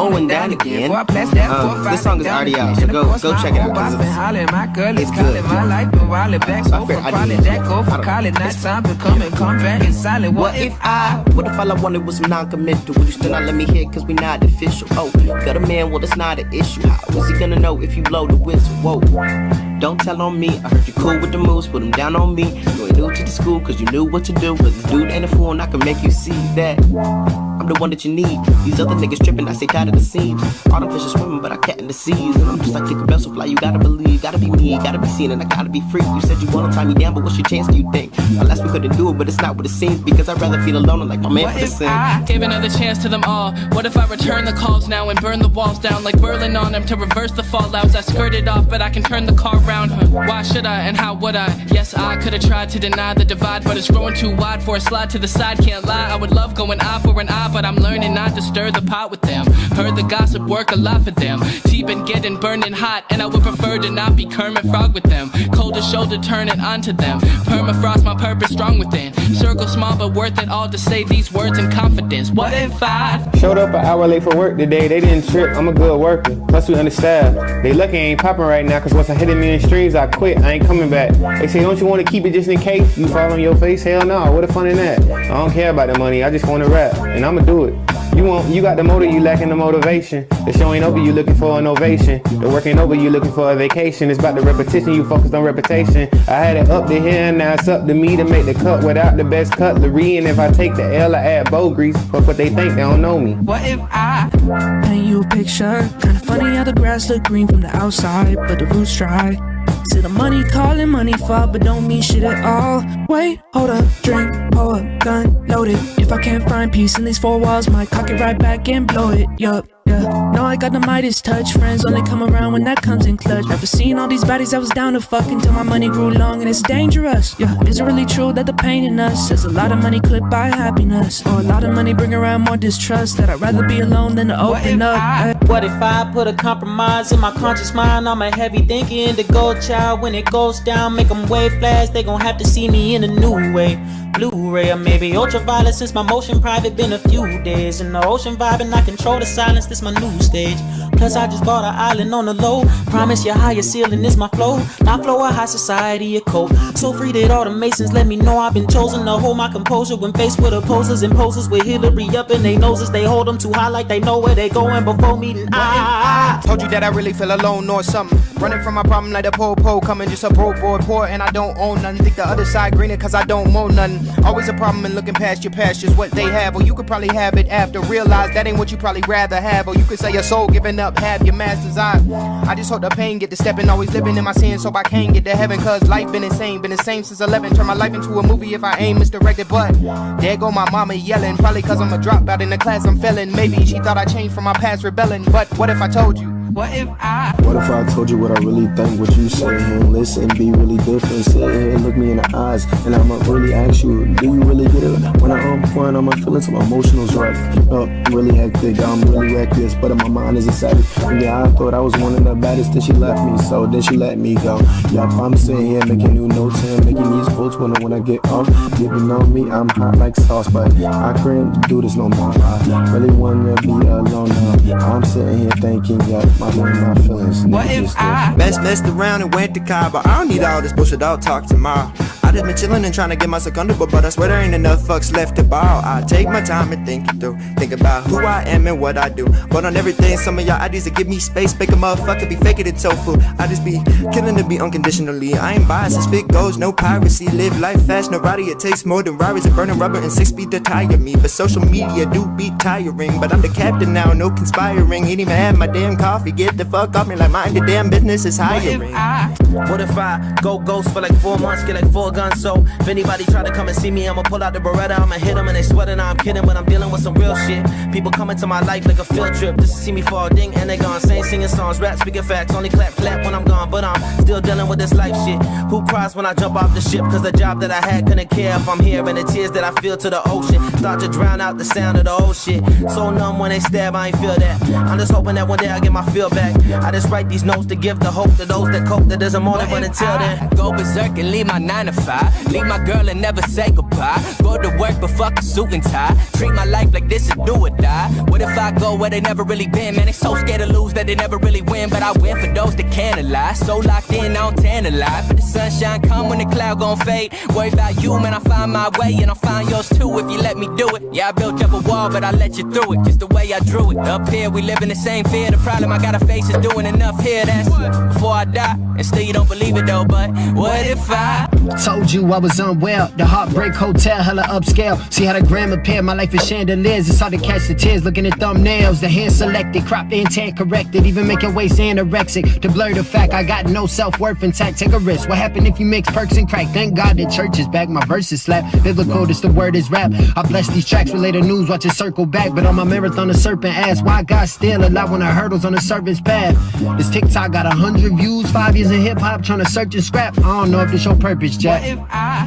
going down again. This song is already out, so go check it out. It's good. What if all I wanted was some non-committal? Would you still not let me hit cause we not official? Oh, got a man, well that's not an issue. How was he gonna know if you blow the whistle? Whoa, don't tell on me. I heard you cool with the moves, put them down on me. You ain't new to the school cause you knew what to do. But this dude ain't a fool and I can make you see that I'm the one that you need. These other niggas tripping, I stay tired of the seams. All the fish are swimming, but I cat in the seas. And I'm just like a vessel fly, you gotta believe. Gotta be me, gotta be seen, and I gotta be free. You said you wanna tie me down, but what's your chance do you think? Unless we couldn't do it, but it's not what it seems. Because I'd rather feel alone and like my man for the sin. Gave another chance to them all. What if I return the calls now and burn the walls down like Berlin on them to reverse the fallouts? I skirted off, but I can turn the car around. Why should I and how would I? Yes, I could've tried to deny the divide, but it's growing too wide for a slide to the side. Can't lie, I would love going eye for an eye, but I'm learning not to stir the pot with them. Heard the gossip work a lot for them. Tea been getting burning hot, and I would prefer to not be Kermit Frog with them. Colder shoulder turning onto them. Permafrost, my purpose strong within. Circle small, but worth it all to say these words in confidence. What if I showed up an hour late for work today? They didn't trip, I'm a good worker. Plus we understaffed. They lucky I ain't popping right now, cause once I hit a million streams, I quit. I ain't coming back. They say, don't you want to keep it just in case you fall on your face? Hell no, what the fun in that? I don't care about the money, I just want to rap, and I'ma do it. You got the motive, you lacking the motivation. The show ain't over, you looking for an ovation. The work ain't over, you looking for a vacation. It's about the repetition, you focused on reputation. I had it up to here, now it's up to me to make the cut without the best cutlery. And if I take the L, I add bow grease. Fuck what they think, they don't know me. What if I paint you a picture? Kinda funny how the grass look green from the outside, but the roots dry. See the money calling, money fall, but don't mean shit at all. Wait, hold up, drink, pour up, gun loaded. If I can't find peace in these four walls, might cock it right back and blow it. Yup, yeah. No, I got the Midas touch. Friends only come around when that comes in clutch. Never seen all these baddies I was down to fuck until my money grew long and it's dangerous. Yeah, is it really true that the pain in us says a lot of money could buy happiness? Or a lot of money bring around more distrust, that I'd rather be alone than to open up. What if I put a compromise in my conscious mind? I'm a heavy thinking indigo child. When it goes down, make them wave flash. They gon' have to see me in a new way. Blu-ray or maybe ultraviolet, since my motion private been a few days in the ocean vibing. I control the silence, this my new stage. Plus I just bought an island on the low. Promise your higher ceiling is my flow. My flow a high society a code. So free that all the masons let me know I've been chosen to hold my composure when faced with opposers and posers with Hillary up in their noses. They hold them too high like they know where they going before meeting. I told you that I really feel alone or something. Running from my problem like a po-po coming, just a broke boy poor and I don't own nothing. Think the other side greener cause I don't mow nothing. Always a problem in looking past your pastures, what they have. Or you could probably have it after. Realize that ain't what you probably rather have. Or you could say your soul giving up, have your master's eye. I just hope the pain get to stepping. Always living in my sins so I can't get to heaven. Cause life been insane, been the same since 11. Turn my life into a movie if I ain't misdirected. But there go my mama yelling. Probably cause I'm a dropout in the class I'm failing. Maybe she thought I changed from my past rebelling. But what if I told you? What if I told you what I really think? What you say here, listen, be really different. Sit here and look me in the eyes, and I'ma really ask you, do you really get it? When I'm pouring on my feelings, my emotionals right up, really hectic, I'm really reckless, but in my mind is a savage. And yeah, I thought I was one of the baddest, then she left me, so then she let me go. Yup, I'm sitting here making new notes and making these quotes when I get off. Giving on me, I'm hot like sauce, but I couldn't do this no more. I really wanna be alone now. I'm sitting here thinking, yeah, my feelings. What if I messed around and went to Cabo? I don't need all this bullshit, I'll talk tomorrow. I just been chillin' and trying to get myself comfortable, but I swear there ain't enough fucks left to borrow. I take my time and think it through, think about who I am and what I do. But on everything, some of y'all ideas that give me space, make a motherfucker be faking it tofu. I just be killing to be unconditionally. I ain't biased, and spit goes, no piracy. Live life fast, no rowdy, it takes more than Rarries and burning rubber and 6 feet to tire me. But social media do be tiring, but I'm the captain now, no conspiring. Ain't even had my damn coffee, get the fuck off me like mind the damn business is hiring. What if I go ghost for like 4 months, get like 4 guns? So if anybody try to come and see me, I'ma pull out the Beretta, I'ma hit them and they sweating. I'm kidding, but I'm dealing with some real shit. People come into my life like a field trip just to see me fall ding, and they gone sing, singing songs, rap, speaking facts, only clap when I'm gone. But I'm still dealing with this life shit. Who cries when I jump off the ship? Cause the job that I had couldn't care if I'm here, and the tears that I feel to the ocean start to drown out the sound of the old shit. So numb when they stab, I ain't feel that. I'm just hoping that one day I get my feel back. I just write these notes to give the hope to those that cope, that there's a the morning, but until then, go berserk and leave my 9 to 5. Leave my girl and never say goodbye. Go to work but fuck a suit and tie. Treat my life like this is do or die. What if I go where they never really been? Man, they so scared to lose that they never really win. But I win for those that can't lie. So locked in, I don't tantalize. But the sunshine come when the cloud gon' fade. Worry about you, man, I find my way. And I'll find yours too if you let me do it. Yeah, I built up a wall, but I let you through it. Just the way I drew it. Up here, we live in the same fear. The problem I gotta face is doing enough here. That's before I die. And still you don't believe it though, but what if I told you I was unwell? The Heartbreak Hotel, hella upscale. See how the gram appear, my life is chandeliers. It's hard to catch the tears, looking at thumbnails. The hand selected, cropped the intent corrected. Even making waist anorexic to blur the fact I got no self-worth intact. Take a risk, what happened if you mix perks and crack? Thank God the church is back, my verses slap. Biblical, this the word is rap. I bless these tracks with later news, watch it circle back. But on my marathon, the serpent asked why God still alive when the hurdles on the serpent's path. This TikTok got 100 views, 5 years in hip-hop, trying to search and scrap. I don't know if this your purpose, Jack.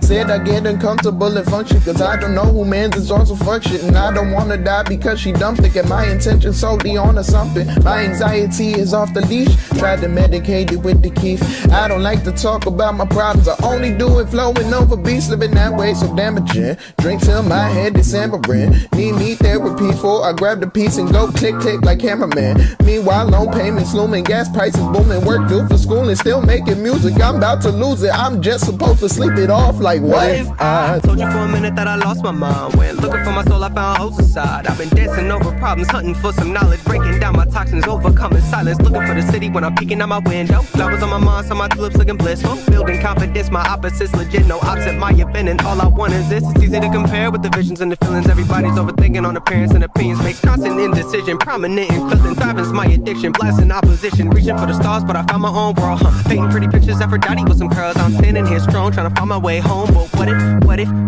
Said I get uncomfortable and function, cause I don't know who mans is also function. And I don't wanna die because she dumped it. And my intention solely on her something. My anxiety is off the leash. Tried to medicate it with the keef. I don't like to talk about my problems. I only do it flowing over beats, living that way so damaging. Drink till my head is hammering. Need therapy for I grab the piece and go click click like cameraman. Meanwhile, loan payments looming, gas prices booming, work due for school and still making music. I'm about to lose it. I'm just supposed to sleep it off like what if I told you for a minute that I lost my mind. Went looking for my soul, I found holes inside. I've been dancing over problems, hunting for some knowledge, breaking down my toxins, overcoming silence. Looking for the city when I'm peeking out my window. Flowers on my mind, so my tulips looking blissful. Building confidence, my opposites legit, no opposite my opinion. All I want is this. It's easy to compare with the visions and the feelings. Everybody's overthinking on appearance and opinions. Makes constant indecision, prominent in clothing. Driving's my addiction, blasting opposition. Reaching for the stars, but I found my own world. Painting pretty pictures, Aphrodite with some curls. I'm standing here strong, trying to find my way home. But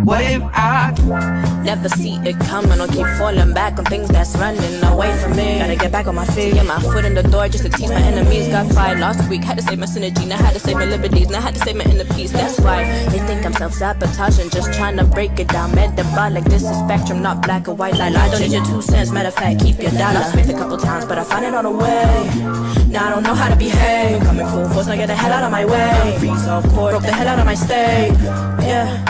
what if I never see it coming or keep falling back on things that's running away from me? Gotta get back on my feet, get my foot in the door just to tease my enemies. Got fired last week, had to save my synergy, now had to save my liberties, now had to save my inner peace. That's why they think I'm self-sabotaging, just trying to break it down. Metabolic, this is spectrum, not black or white. Like I don't need your 2 cents, matter of fact, keep your dollar. Lost faith a couple times, but I find it on the way. Now I don't know how to behave. Coming full force, now get the hell out of my way. Freeze off court, broke the hell out of my state. Yeah.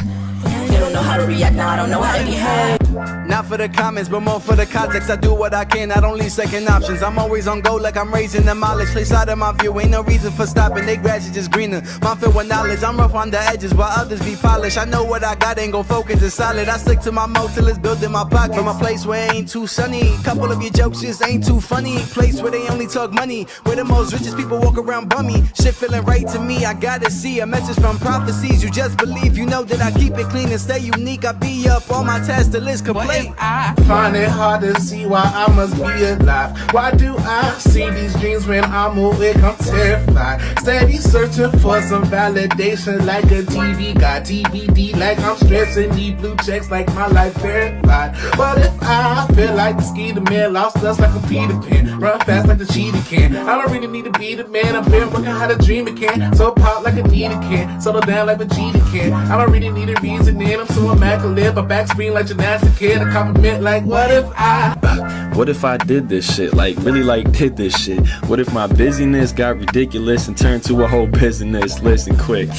They don't know how to react, now I don't know how to behave. Not for the comments, but more for the context. I do what I can, I don't leave second options. I'm always on go like I'm raising the mileage. Place out of my view, ain't no reason for stopping. They grass is just greener. Mine filled with knowledge, I'm rough on the edges while others be polished. I know what I got, ain't gon' focus, it's solid. I stick to my mode till it's built in my pocket. From a place where it ain't too sunny. Couple of your jokes just ain't too funny. Place where they only talk money. Where the most richest people walk around bummy. Shit feeling right to me, I gotta see a message from prophecies. You just believe, you know that I keep it clean and stay unique. I be up on my test, the list complete. I find it hard to see why I must be alive. Why do I see these dreams when I'm awake? I'm terrified. Steady searching for some validation like a TV guy. TBD like I'm stressing. Need blue checks like my life verified. What if I feel like the skeeter man lost us like a Peter Pan? Run fast like the cheetah can. I don't really need to be the man. I've been working how to dream again. So pop like a Nita can. Settle down like Vegeta can. I don't really need a reason in. I'm so immaculate. My back screen like gymnastic kid. A compliment like what if I did this shit, like really like did this shit? What if my busyness got ridiculous and turned to a whole business? Listen quick,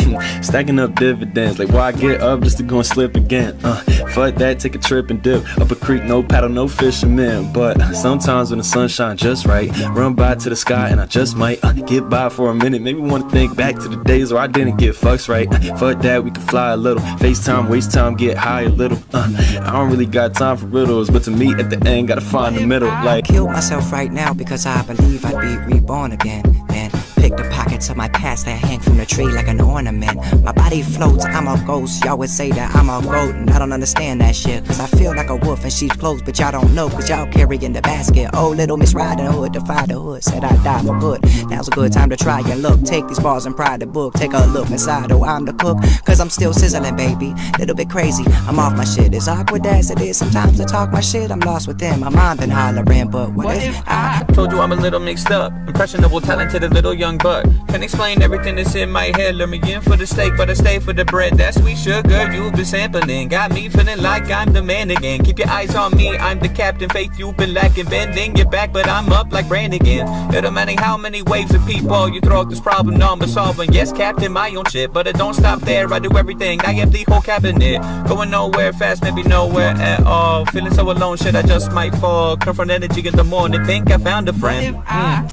stacking up dividends, like why I get up just to go and slip again? Fuck that, take a trip and dip up a creek, no paddle, no fishermen. But sometimes when the sun shines just right, run by to the sky and I just might get by for a minute. Maybe want to think back to the days where I didn't get fucks right. Fuck that, we can fly a little, FaceTime, waste time, get high a little. I don't really got time for riddles, but to me at the end gotta find the middle. Like kill myself right now because I believe I'd be reborn again. Then pick the pockets of my past that hang from the tree like an ornament. My body floats, I'm a ghost. Y'all would say that I'm a goat, and I don't understand that shit. Cause I feel like a wolf in sheep's clothes, but y'all don't know, cause y'all carrying the basket. Oh, little Miss Riding Hood, defy the hood, said I'd die for good. Now's a good time to try and look. Take these bars and pry the book. Take a look inside, oh, I'm the cook. Cause I'm still sizzling, baby. Little bit crazy, I'm off my shit. As awkward as it is sometimes to talk my shit, I'm lost within. My mind been hollering, but what if I told you I'm a little mixed up, impressionable, talented, a little young. young buck. Can't explain everything that's in my head. Lure me in for the steak, but I stay for the bread. That sweet sugar you've been sampling got me feeling like I'm the man again. Keep your eyes on me, I'm the captain. Faith you've been lacking, bending your back, but I'm up like Brannigan. It don't matter how many waves of people you throw at this problem, I'm solving. Yes, captain, my own shit, but it don't stop there. I do everything, I am the whole cabinet. Going nowhere fast, maybe nowhere at all. Feeling so alone, shit, I just might fall. Come from energy in the morning, think I found a friend.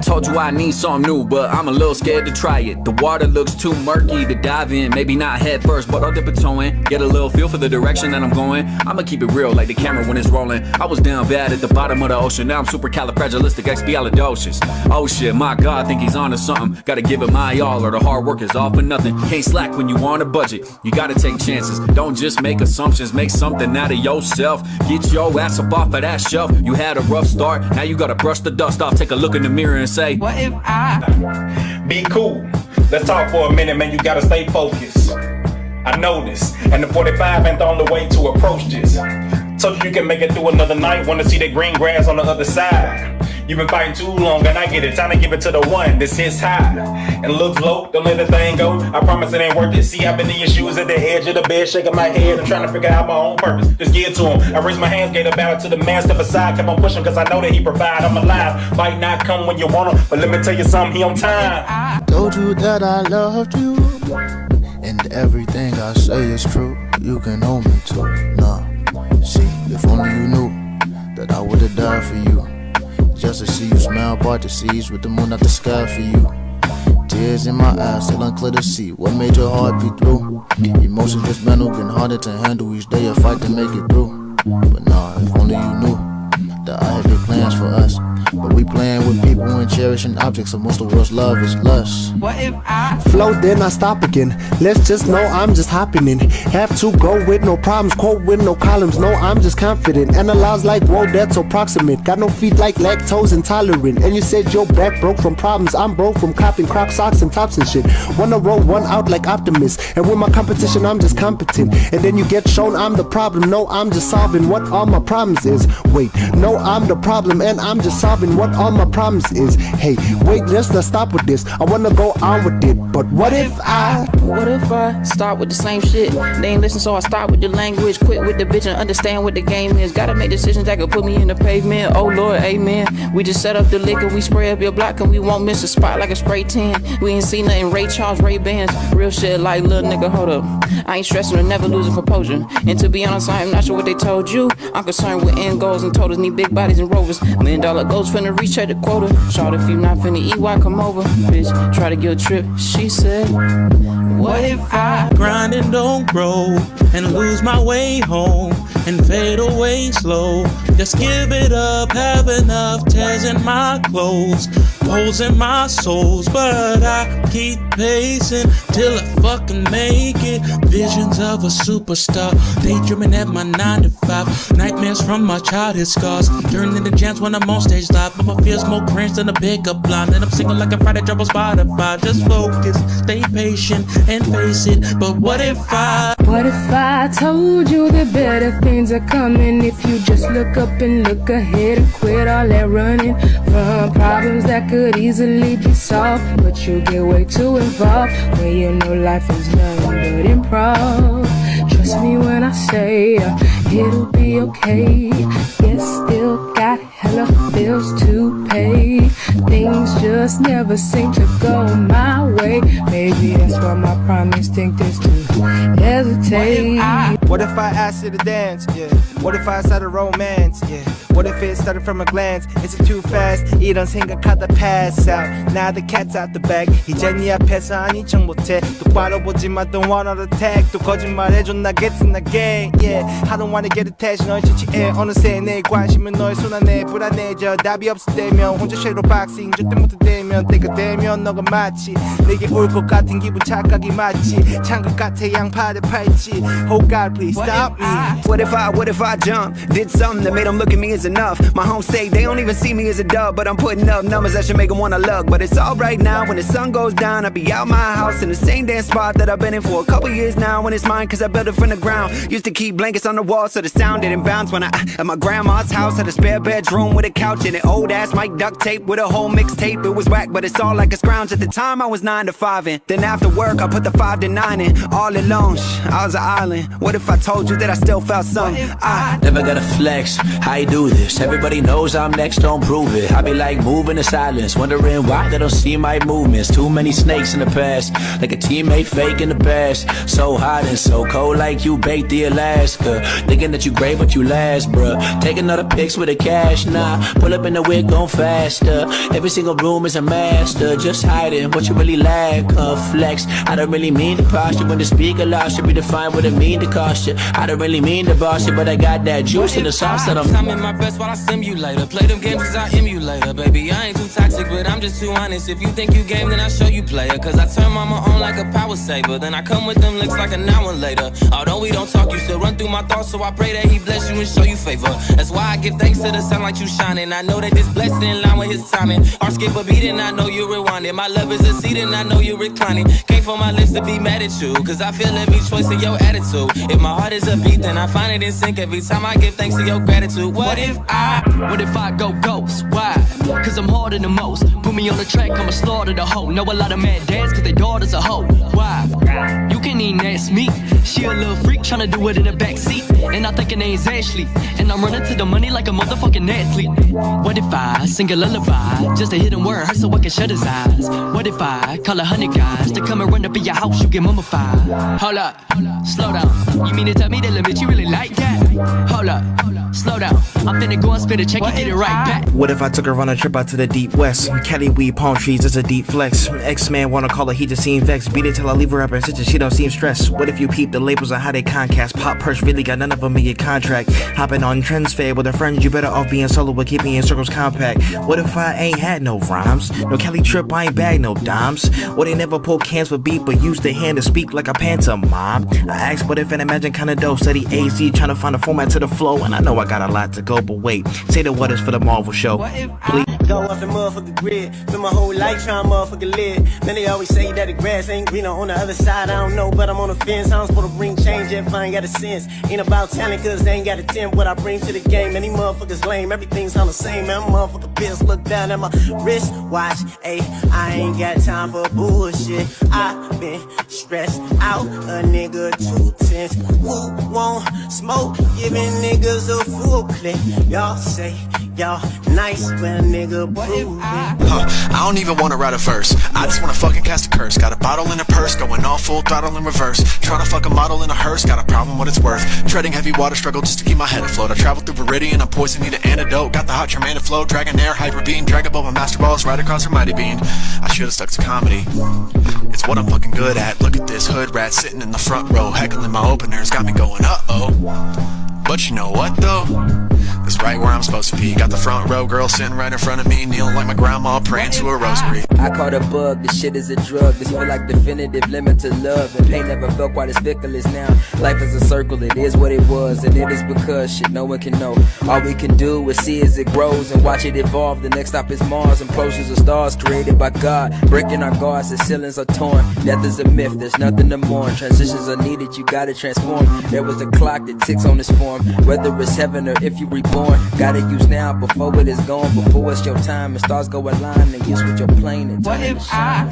Told you I need something new, but I'm a little scared to try it. The water looks too murky to dive in. Maybe not head first, but I'll dip a toe in. Get a little feel for the direction that I'm going. I'ma keep it real like the camera when it's rolling. I was down bad at the bottom of the ocean. Now I'm supercalifragilisticexpialidocious. Oh shit, my God, think he's onto something. Gotta give it my all or the hard work is all for nothing. Can't slack when you on a budget. You gotta take chances. Don't just make assumptions. Make something out of yourself. Get your ass up off of that shelf. You had a rough start. Now you gotta brush the dust off. Take a look in the mirror and say, what if I be cool? Let's talk for a minute, man. You gotta stay focused. I know this, and the 45 ain't the only way to approach this. So that you can make it through another night. Wanna see that green grass on the other side. You've been fighting too long, and I get it. Time to give it to the one that sits high and looks low. Don't let the thing go. I promise it ain't worth it. See, I've been in your shoes at the edge of the bed, shaking my head and trying to figure out my own purpose. Just give it to him. I raise my hands, gave a battle to the man, step aside, kept on pushing, cause I know that he provide. I'm alive. Might not come when you want him, but let me tell you something, he on time. Told you that I loved you, and everything I say is true. You can hold me too. Nah, see, if only you knew that I would've died for you. Just to see you smile, part the seas with the moon out the sky for you. Tears in my eyes, still unclear to see what made your heart beat through. Emotions just mental, getting harder to handle. Each day a fight to make it through. But nah, if only you knew that I had big plans for us. But we playing with people and cherishing objects, so most of the world's love is lust. What if I flow, then I stop again? Let's just know I'm just hopping in. Have to go with no problems, quote with no columns. No, I'm just confident. Analyze like, whoa, that's so proximate. Got no feet like lactose intolerant. And you said your back broke from problems. I'm broke from copping Croc socks and tops and shit. Wanna roll one out like Optimus. And with my competition, I'm just competent. And then you get shown I'm the problem. No, I'm just solving what all my problems is. Wait, no, I'm the problem and I'm just solving what all my problems is. Hey, wait, let's stop with this. I wanna go on with it, but what if I start with the same shit? They ain't listen, so I start with the language. Quit with the bitch and understand what the game is. Gotta make decisions that could put me in the pavement. Oh Lord, amen. We just set up the liquor, we spray up your block, and we won't miss a spot like a spray tan. We ain't seen nothing Ray Charles, Ray Bans. Real shit like little nigga, hold up. I ain't stressing or never losing composure. And to be honest, I am not sure what they told you. I'm concerned with end goals and totals. Need big bodies and rovers. $1 million goals finna reach at the quota. Short if you not finna eat, why come over? Bitch, try to get a trip, she said. What if I grind and don't grow and lose my way home and fade away slow? Just give it up, have enough tears in my clothes, holes in my souls, but I keep pacing till I fucking make it. Visions of a superstar, daydreaming at my 9 to 5, nightmares from my childhood scars, turn into jams when I'm on stage live, but my feels more cringe than a pickup line, and I'm singing like a Friday drop on Spotify. Just focus, stay patient and face it. But what if I told you that better things are coming if you just look up and look ahead and quit all that running from problems that could easily be solved, but you get way too involved when you know life is nothing but improv. Trust me when I say it'll be okay. Yes, still got hella bills to pay. Things just never seem to go my way. Maybe that's why my prime instinct is to hesitate. What if I asked you to dance? Yeah. What if I started romance? Yeah. What if it started from a glance? Is it too fast? 이런 생각하다 pass out. Now the cat's out the bag. 이제 네 앞에서 아닌 척 못해. 똑바로 보지마, don't want to attack. 또 거짓말해줘, 나 getting again. Yeah, I don't wanna get attached. 널 취취해. 어느새 내 관심은 너의 손 안에 불안해져. 답이 없을 때면 혼자 섀도우 박싱. 절대 못해대면 때가 되면 너가 마치 내게 올 것 같은 기분 착각이 맞지. 찬 것 같아 양팔에 팔찌. Oh God, please stop me. What if I jump? Did something that made them look at me as enough. My home state, they don't even see me as a dub, but I'm putting up numbers that should make them wanna lug. But it's all right now, when the sun goes down, I'll be out my house in the same damn spot that I've been in for a couple years now. When it's mine, cause I built it from the ground. Used to keep blankets on the wall so the sound didn't bounce. When I, at my grandma's house, had a spare bedroom with a couch and an old ass mic duct tape with a whole mixtape. It was whack, but it's all like a scrounge. At the time, I was 9 to 5 in. Then after work, I put the 5 to 9 in. All alone, I was an island. What if I told you that I still felt something? I never gotta flex, how you do this? Everybody knows I'm next, don't prove it. I be like moving in silence, wondering why they don't see my movements. Too many snakes in the past, like a teammate fake in the past. So hot and so cold like you baked the Alaska. Thinking that you great but you last, bruh. Take another pics with the cash, nah. Pull up in the whip, going faster. Every single room is a master. Just hiding what you really lack, flex. I don't really mean to posture when the speaker lost. Should be defined what it mean to cost you. I don't really mean to boss you, but I got that juice in the sauce that I'm in my best while I simulate her. Play them games cause I emulate her. Baby, I ain't too toxic, but I'm just too honest. If you think you game, then I show you player. Cause I turn mama on like a power saver. Then I come with them licks like an hour later. Although we don't talk, you still run through my thoughts. So I pray that he bless you and show you favor. That's why I give thanks to the sun like you shining. I know that this blessing in line with his timing. Or skip a beat and I know you rewinding. My love is a seat and I know you reclining. Can't for my lips to be mad at you, cause I feel every choice of your attitude. If my heart is a beat, then I find it in sync every time I give thanks to your gratitude. What if I go ghost? Why? Cause I'm harder than most. Put me on the track, I'ma slaughter the hoe. Know a lot of mad dads cause their daughter's a hoe. Why? You can't even ask me. She a little freak tryna do it in the backseat. And I think her name's Ashley. And I'm running to the money like a motherfucking athlete. What if I sing a lullaby just to hit him where it hurts so I can shut his eyes? What if I call 100 guys to come and run up in your house, you get mummified? Hold up, slow down. You mean to tell me that limit you really like that? Hold up, slow down. I'm finna go and spit a check and get it right back. What if I took her on a trip out to the deep west? Cali weed, palm trees, it's a deep flex. X-Man wanna call her, he just seem vexed. Beat it till I leave her up and stitches, she don't seem stressed. What if you peep the labels on how they concast? Pop Perch really got none of them in your contract. Hopping on trends fair with her friends, you better off being solo but keeping your circles compact. What if I ain't had no rhymes? No Cali trip, I ain't bag no dimes. Or they never pull cans for beat but use their hand to speak like a pantomime. I asked what if and imagine kinda dope. Steady AZ trying to find a format to the flow. And I know I got a lot to go, but wait, say the what is for the Marvel show. Please. Go off the motherfucking grid. Spend my whole life trying to motherfucking live. Man, they always say that the grass ain't greener on the other side. I don't know, but I'm on the fence. I'm supposed to bring change if I ain't got a sense. Ain't about talent, cause they ain't got a 10. What I bring to the game, man, these motherfuckers lame. Everything's on the same, man. Motherfucker bitch, look down at my wrist watch. Ayy, I ain't got time for bullshit. I been stressed out, a nigga 2 tenths. Who won't smoke? Giving niggas a full clip. Y'all say y'all nice, but a nigga prove it. I don't even wanna write a verse. I just wanna fucking cast a curse. Got a bottle in a purse, going all full throttle in reverse. Trying to fuck a model in a hearse, got a problem what it's worth. Treading heavy water, struggle just to keep my head afloat. I travel through Viridian, I'm poison, need an antidote. Got the hot Tremanda flow, dragon air, hyper beam. Drag above my master balls, right across her mighty beam. I should've stuck to comedy. It's what I'm fucking good at. Look at this hood rat sitting in the front row, heckling my openers, got me going uh-oh. But you know what though? It's right where I'm supposed to be. Got the front row girl sitting right in front of me, kneeling like my grandma praying to a rosary. I caught a bug, this shit is a drug. This feel like definitive limit to love. And pain never felt quite as fickle as now. Life is a circle, it is what it was. And it is because shit no one can know. All we can do is see as it grows and watch it evolve. The next stop is Mars, approaches of stars created by God. Breaking our guards, the ceilings are torn. Death is a myth, there's nothing to mourn. Transitions are needed, you gotta transform. There was a clock that ticks on this form. Whether it's heaven or if you reborn, gotta use now before it is gone. Before it's your time and stars go align and use what you're playing and what if I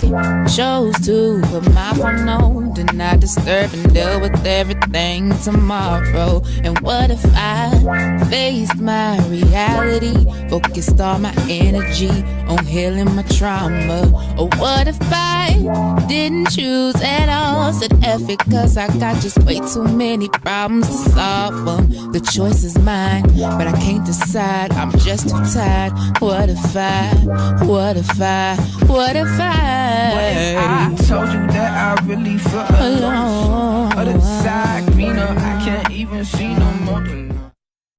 chose to put my phone on, do not disturb and deal with everything tomorrow? And what if I faced my reality, focused all my energy on healing my trauma? Or what if I didn't choose at all, said F it cause I got just way too many problems to solve them? The choice is mine, but I can't decide, I'm just too tired. What if I told you that I really feel alone? Other side greener, I can't even see no more than